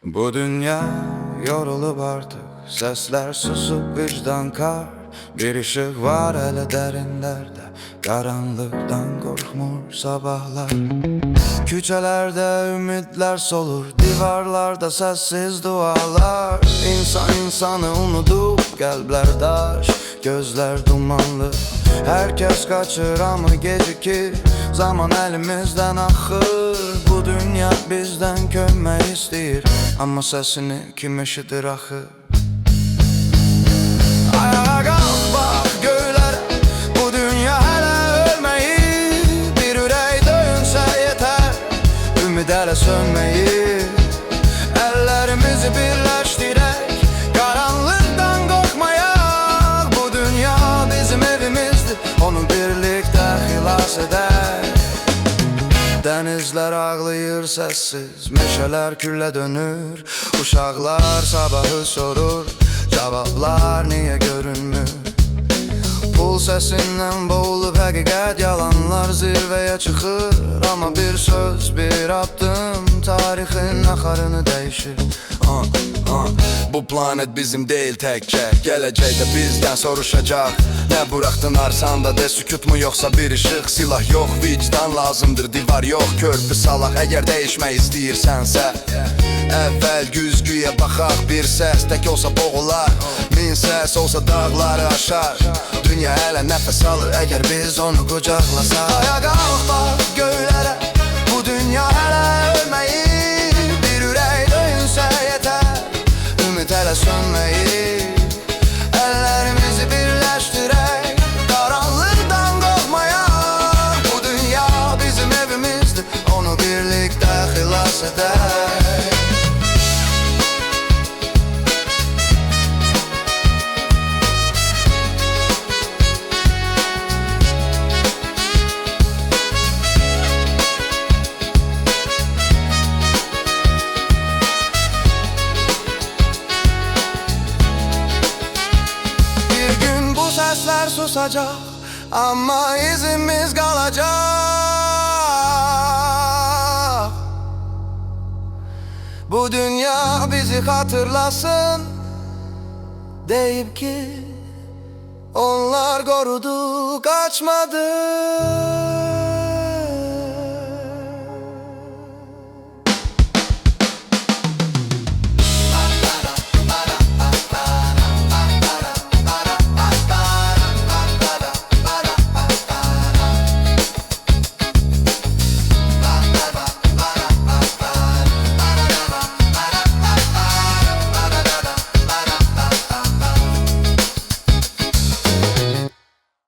Bu dünya yorulup artık, sesler susup vicdan kar. Bir ışık var hele derinlerde, karanlıktan korkmur sabahlar. Küçelerde ümitler solur, divarlarda sessiz dualar. İnsan insanı unutup kalpler taş, gözler dumanlı. Herkes kaçır ama gecikir, zaman elimizden akır. Bu dünya bizden kömme isteyir, ama sesini kim eşitir axı? Ayağa kalk bak göğlere, bu dünya hele ölmeyi. Bir ürək döyünsə yeter, ümid hele sönmeyi. Ellerimizi birleştirek, karanlıktan korkmayak. Bu dünya bizim evimizdir, onu birlikte xilas edək. Denizler ağlayır sessiz, meşeler külle dönür. Uşaklar sabahı sorur, cevaplar niye görünmür? Pul sesinden boğulup hakikat, yalanlar zirveye çıkır. Ama bir söz, bir adım tarihin akarını değişir. Bu planet bizim değil tekçe, gelecekte bizden soruşacak. Ne bıraktın arsanda de, sükut mu yoksa bir ışık? Silah yok, vicdan lazımdır, divar yok, körpü salak. Eğer değişme istəyirsensə, evvel güzgüye bakak. Bir ses tek olsa boğular, min ses olsa dağları aşar. Dünya hele nefes alır eğer biz onu kucaklasaq. Ayağa kalk bak göğlere, bu dünya hele ölmeyi. Bir ürək döyünsə yeter, ümid hele sönmeyi. Ellerimizi birleştirek, karanlıktan korkmayak. Bu dünya bizim evimizdir, onu birlikte xilas edək. Sesler susacak ama izimiz kalacak. Bu dünya bizi hatırlasın deyip ki onlar korudu, kaçmadı.